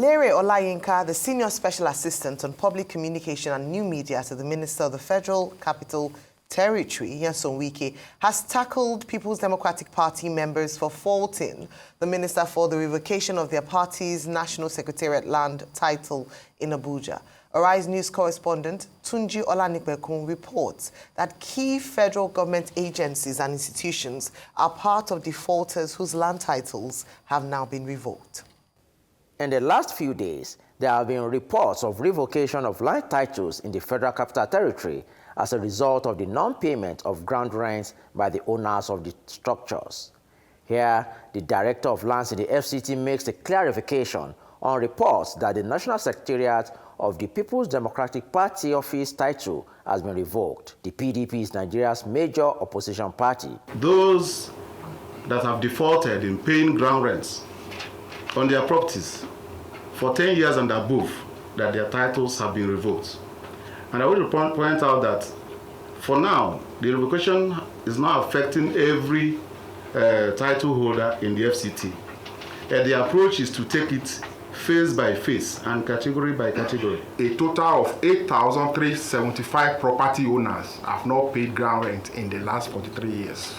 Olayinka, the Senior Special Assistant on Public Communication and New Media to the Minister of the Federal Capital Territory, Nyesom Wike, has tackled People's Democratic Party members for faulting the Minister for the revocation of their party's National Secretariat land title in Abuja. Arise News correspondent Tunji Olanipekun reports that key federal government agencies and institutions are part of defaulters whose land titles have now been revoked. In the last few days, there have been reports of revocation of land titles in the Federal Capital Territory as a result of the non-payment of ground rents by the owners of the structures. Here, the Director of Lands in the FCT makes a clarification on reports that the National Secretariat of the People's Democratic Party office title has been revoked. The PDP is Nigeria's major opposition party. Those that have defaulted in paying ground rents on their properties for 10 years and above, that their titles have been revoked. And I want to point out that for now, the revocation is not affecting every title holder in the FCT. The approach is to take it phase by phase and category by category. A total of 8,375 property owners have not paid ground rent in the last 43 years.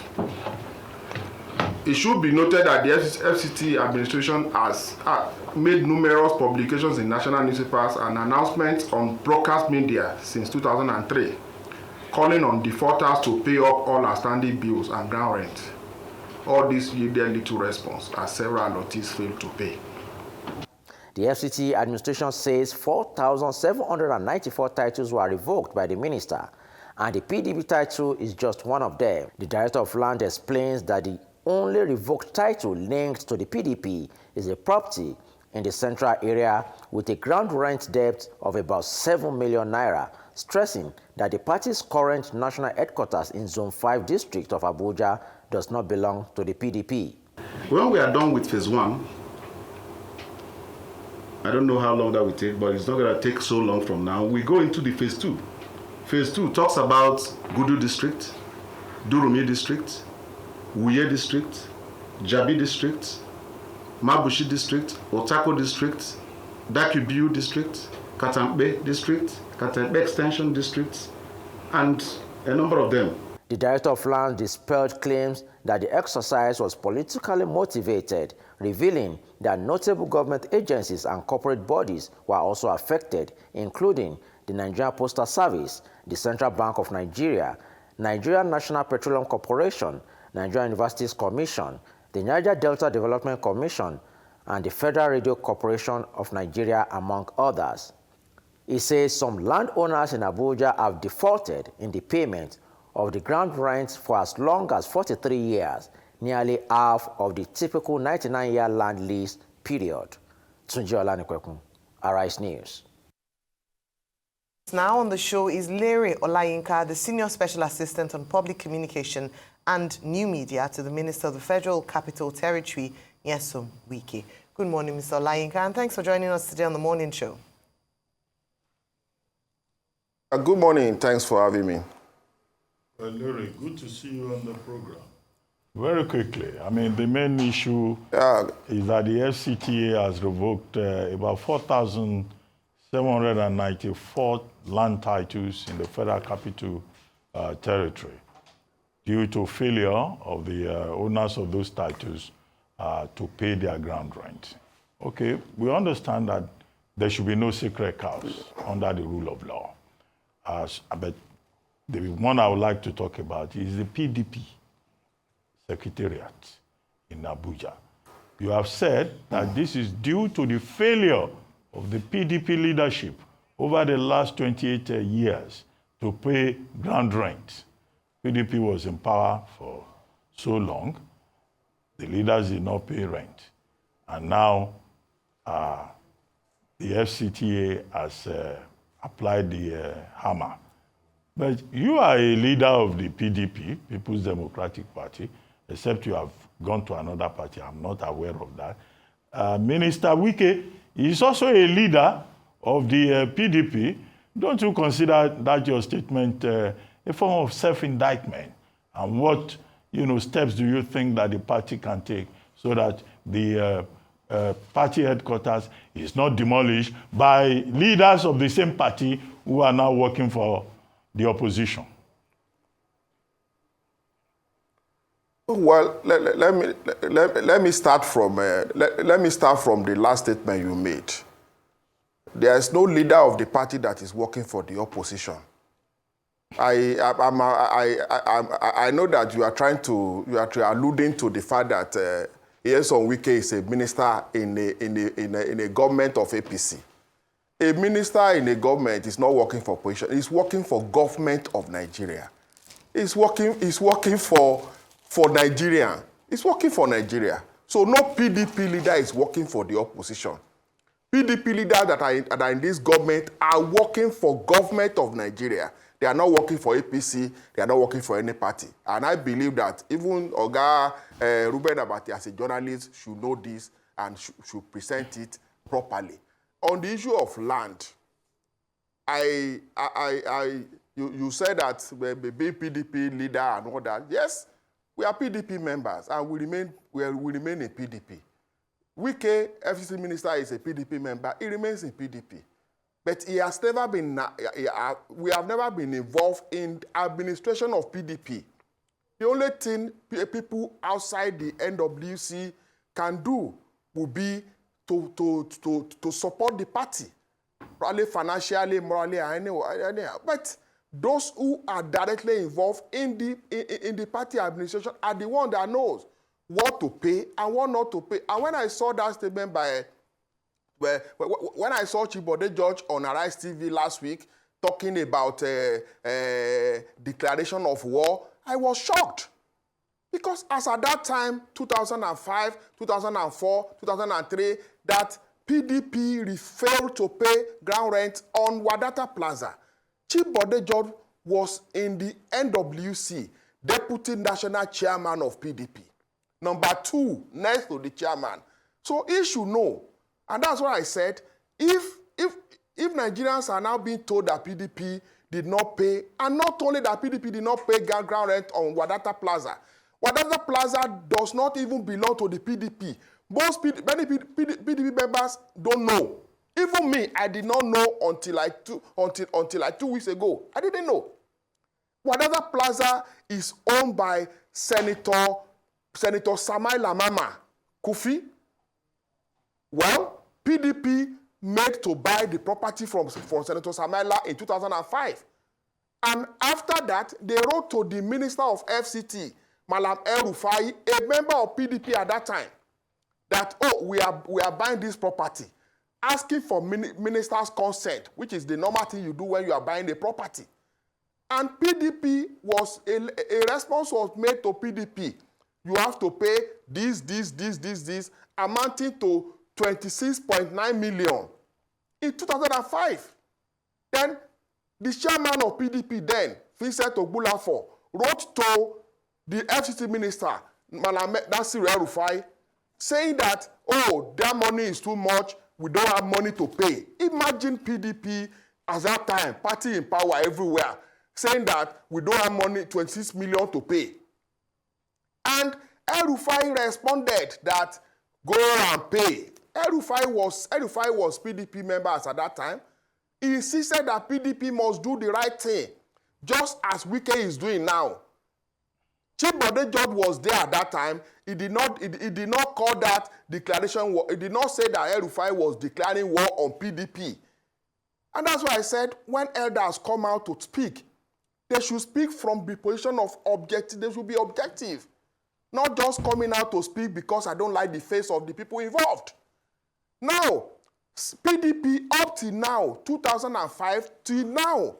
It should be noted that the FCT administration has made numerous publications in national newspapers and announcements on broadcast media since 2003, calling on defaulters to pay up all outstanding bills and ground rent. All this yielded little response as several allottees failed to pay. The FCT administration says 4,794 titles were revoked by the minister, and the PDP title is just one of them. The Director of Land explains that the only revoked title linked to the PDP is a property in the central area with a ground rent debt of about 7 million naira, stressing that the party's current national headquarters in Zone 5 district of Abuja does not belong to the PDP. When we are done with phase 1, I don't know how long that will take, but it's not going to take so long from now. We go into the phase 2. Phase 2 talks about Gudu district, Durumi district, Wuye district, Jabi district, Mabushi district, Otako district, Dakubiu district, Katambe district, Katambe extension district, and a number of them. The Director of Land dispelled claims that the exercise was politically motivated, revealing that notable government agencies and corporate bodies were also affected, including the Nigerian Postal Service, the Central Bank of Nigeria, Nigerian National Petroleum Corporation, Nigerian Universities Commission, the Niger Delta Development Commission, and the Federal Radio Corporation of Nigeria, among others. He says some landowners in Abuja have defaulted in the payment of the ground rents for as long as 43 years, nearly half of the typical 99-year land lease period. Tunji Olanipekun, Arise News. Now on the show is Olayinka, the Senior Special Assistant on Public Communication and New Media to the Minister of the Federal Capital Territory, Nyesom Wike. Good morning, Mr. Olayinka, and thanks for joining us today on the morning show. Good morning. Thanks for having me. Well, Larry, good to see you on the program. Very quickly, I mean, the main issue is that the FCTA has revoked about 4,794 land titles in the Federal Capital Territory due to failure of the owners of those titles to pay their ground rent. Okay, we understand that there should be no sacred cows under the rule of law. But the one I would like to talk about is the PDP Secretariat in Abuja. You have said that this is due to the failure of the PDP leadership over the last 28 years to pay ground rent. PDP was in power for so long, the leaders did not pay rent. And now the FCTA has applied the hammer. But you are a leader of the PDP, People's Democratic Party, except you have gone to another party. I'm not aware of that. Minister Wike is also a leader of the PDP. Don't you consider that your statement a form of self-indictment? And what steps do you think that the party can take so that the party headquarters is not demolished by leaders of the same party who are now working for the opposition? Well, let me start from the last statement you made. There is no leader of the party that is working for the opposition. I know that you are alluding to the fact that Nyesom Wike is a minister in a government of APC. A minister in a government is not working for opposition. He's working for government of Nigeria. He's working for Nigeria. It's working for Nigeria. So no PDP leader is working for the opposition. PDP leaders that are in this government are working for government of Nigeria. They are not working for APC. They are not working for any party. And I believe that even Oga Ruben Abati as a journalist should know this and should present it properly. On the issue of land, you said that the PDP leader and all that. Yes, we are PDP members and we remain in PDP. Wike, FCT Minister, is a PDP member. He remains in PDP. But he has never been, we have never been involved in administration of PDP. The only thing people outside the NWC can do would be to support the party, probably financially, morally, anyhow. But those who are directly involved in the party administration are the one that knows what to pay and what not to pay. And when I saw that statement when I saw Chibode George on Arise TV last week talking about declaration of war, I was shocked. Because as at that time, 2005, 2004, 2003, that PDP failed to pay ground rent on Wadata Plaza. Chibode George was in the NWC, Deputy National Chairman of PDP. Number 2, next to the chairman. So he should know. And that's what I said. If Nigerians are now being told that PDP did not pay, and not only that PDP did not pay ground rent on Wadata Plaza, Wadata Plaza does not even belong to the PDP. Many PDP members don't know. Even me, I did not know until like 2 weeks ago. I didn't know. Wadata Plaza is owned by Senator Samaila Mamman Kurfi. Well, PDP made to buy the property from Senator Samaila in 2005. And after that, they wrote to the Minister of FCT, Nasir El-Rufai, a member of PDP at that time, that, oh, we are buying this property, asking for minister's consent, which is the normal thing you do when you are buying a property. And PDP a response was made to PDP. You have to pay this, amounting to 26.9 million in 2005. Then the chairman of PDP then, Vincent Ogbulafo, wrote to the FCT Minister, Nasir El-Rufai, saying that, oh, that money is too much, we don't have money to pay. Imagine PDP at that time, party in power everywhere, saying that we don't have money, 26 million to pay. And El-Rufai responded that, go and pay. El-Rufai was PDP members at that time. He insisted that PDP must do the right thing, just as Wike is doing now. Chibode George was there at that time. He did not call that declaration war. He did not say that El-Rufai was declaring war on PDP. And that's why I said when elders come out to speak, they should speak from the position of objective. They should be objective. Not just coming out to speak because I don't like the face of the people involved. Now, PDP up till now, 2005 till now,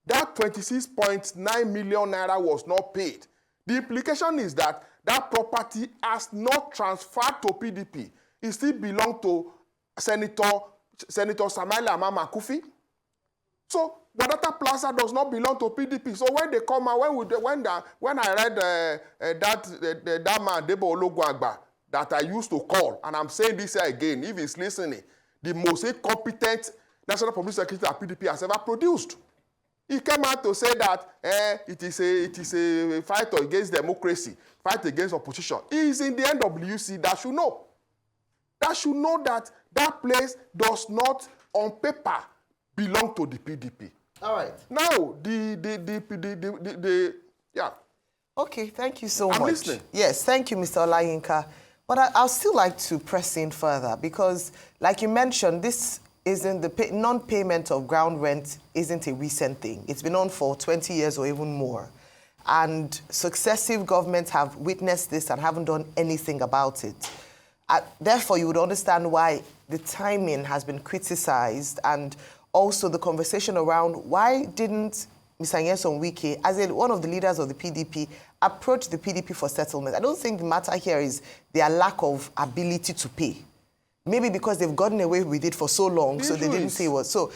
that 26.9 million naira was not paid. The implication is that that property has not transferred to PDP. It still belongs to Senator Samaila Mamman Kurfi. So Wadata Plaza does not belong to PDP. So when they come out, when I read that man Debo Ologunagba that I used to call, and I'm saying this here again, if he's listening, the most incompetent National Public Secretary that PDP has ever produced. He came out to say that it is a fight against democracy, fight against opposition. He is in the NWC, that should know. that should know that that place does not, on paper, belong to the PDP. All right. Now, yeah. Okay, thank you so much. I'm listening. Yes, thank you, Mr. Olayinka. But I'll still like to press in further because, like you mentioned, this isn't the non-payment of ground rent isn't a recent thing. It's been on for 20 years or even more. And successive governments have witnessed this and haven't done anything about it. Therefore, you would understand why the timing has been criticized and also the conversation around why didn't Mr. Nyesom Wike, as one of the leaders of the PDP, approach the PDP for settlement. I don't think the matter here is their lack of ability to pay. Maybe because they've gotten away with it for so long, so they didn't say what. So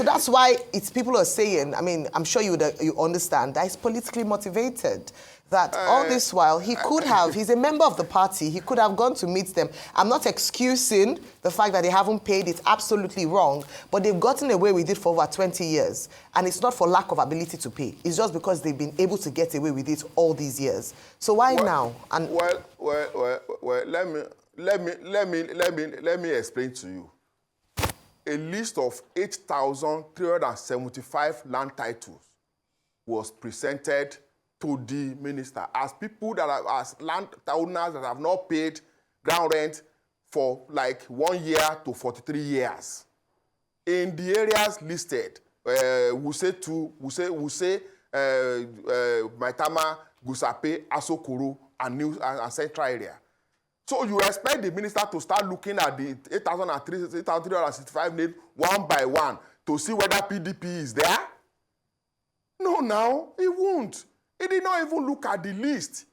that's why it's people are saying, I mean, I'm sure you understand, that it's politically motivated. That all this while, he could have, he's a member of the party, he could have gone to meet them. I'm not excusing the fact that they haven't paid, it's absolutely wrong, but they've gotten away with it for over 20 years. And it's not for lack of ability to pay. It's just because they've been able to get away with it all these years. So why now? And let me explain to you. A list of 8,375 land titles was presented to the minister as people that are, as land owners that have not paid ground rent for like 1 year to 43 years. In the areas listed, Wuse, Maitama, Gusape, Asokoro, and Central area. So you expect the minister to start looking at the 8,365 names one by one to see whether PDP is there? No, now, he won't. He did not even look at the list.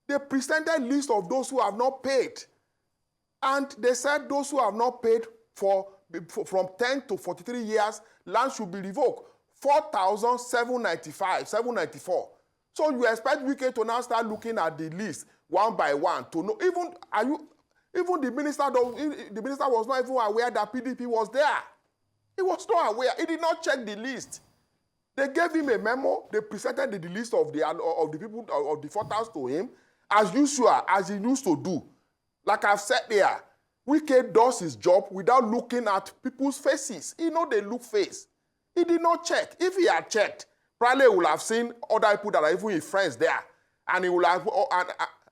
They presented a list of those who have not paid. And they said those who have not paid from 10 to 43 years, land should be revoked. 4,794. So you expect Wike to now start looking at the list one by one to know. Even the minister was not even aware that PDP was there. He was not aware. He did not check the list. They gave him a memo. They presented the list of the people of the defaulters to him, as usual, as he used to do. Like I've said there, Wike does his job without looking at people's faces. He know they look face. He did not check. If he had checked, probably he would have seen other people that are even his friends there, and he would have.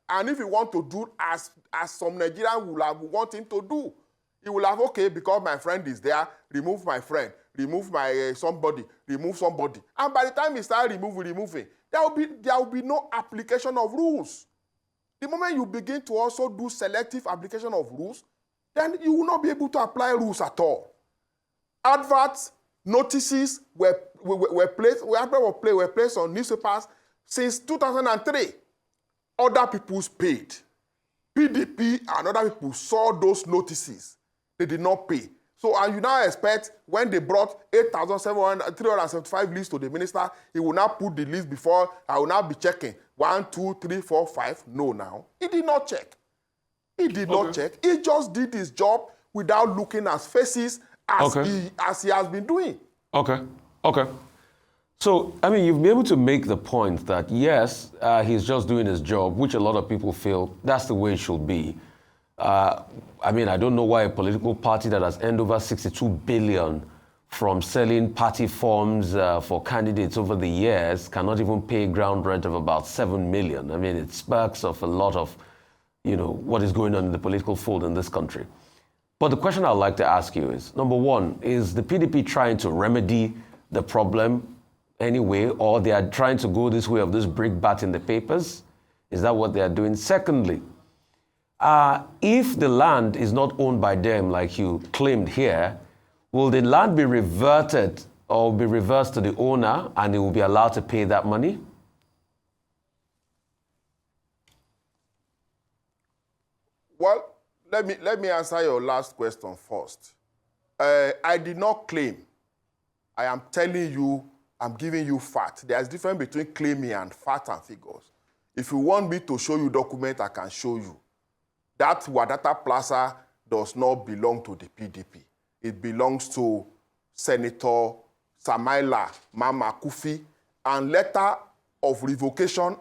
And if he want to do as some Nigerians would have want him to do, he will have, okay, because my friend is there, remove my friend, remove my somebody, remove somebody. And by the time he starts removing, there will be no application of rules. The moment you begin to also do selective application of rules, then you will not be able to apply rules at all. Adverts, notices were placed on newspapers since 2003. Other people's paid. PDP and other people saw those notices. They did not pay. So, and you now expect when they brought 8,375 lists to the minister, he will now put the list before, I will now be checking 1, 2, 3, 4, 5. No, now. He did not check. He did not check. He just did his job without looking at faces as he has been doing. Okay. So, I mean, you've been able to make the point that, yes, he's just doing his job, which a lot of people feel that's the way it should be. I mean, I don't know why a political party that has earned over 62 billion from selling party forms for candidates over the years cannot even pay ground rent of about 7 million. I mean, it sparks of a lot of, what is going on in the political fold in this country. But the question I'd like to ask you is, number one, is the PDP trying to remedy the problem anyway, or they are trying to go this way of this brickbat in the papers? Is that what they are doing? Secondly, if the land is not owned by them, like you claimed here, will the land be reverted or be reversed to the owner and he will be allowed to pay that money? Well, let me answer your last question first. I did not claim. I am telling you, I'm giving you facts. There's a difference between claiming and facts and figures. If you want me to show you document, I can show you. That Wadata Plaza does not belong to the PDP. It belongs to Senator Samaila Mamman Kurfi, and letter of revocation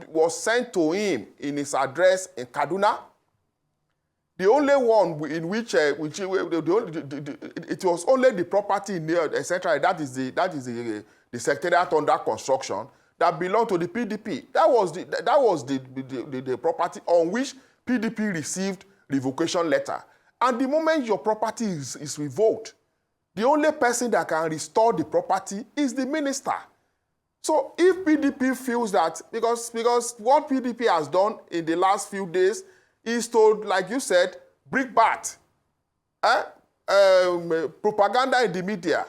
was sent to him in his address in Kaduna. The only one in which it was only the property in the essentially that is the secretariat under construction that belonged to the PDP. That was the property on which PDP received revocation letter. And the moment your property is revoked, the only person that can restore the property is the minister. So if PDP feels that, because what PDP has done in the last few days is to, like you said, brickbat, propaganda in the media,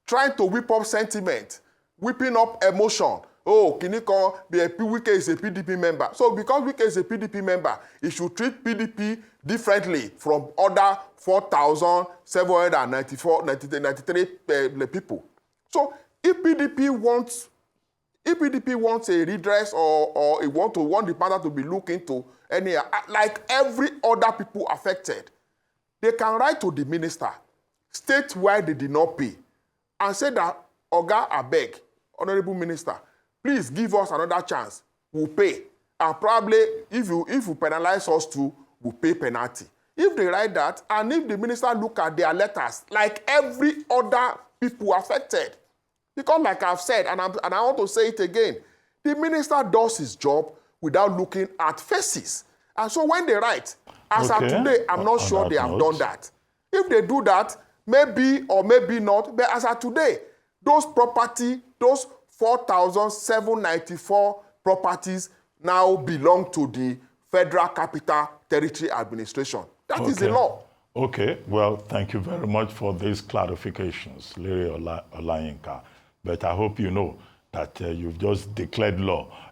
trying to whip up sentiment, whipping up emotion. Oh, Kiniko, Wike is a PDP member. So because Wike is a PDP member, he should treat PDP differently from other 4,793 people. So if PDP wants a redress or it want the matter to be looked into, like every other people affected, they can write to the minister, state why they did not pay, and say that, Oga, abeg, Honorable Minister, please give us another chance. We'll pay. And probably, if you penalize us too, we'll pay penalty. If they write that, and if the minister look at their letters, like every other people affected, because like I've said, and I want to say it again, the minister does his job without looking at faces. And so when they write, as of today, I'm not sure they have done that. If they do that, maybe or maybe not, but as of today, those 4,794 properties now belong to the Federal Capital Territory Administration. That is the law. Okay, well, thank you very much for these clarifications, Larry Olayinka. But I hope you know that you've just declared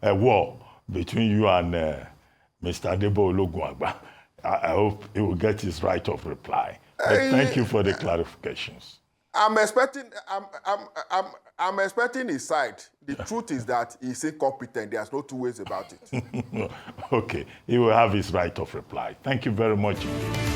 a war between you and Mr. Adebo Ologunagba. I hope he will get his right of reply. But thank you for the clarifications. I'm expecting his side. The truth is that he's incompetent. There's no two ways about it. Okay, he will have his right of reply. Thank you very much indeed.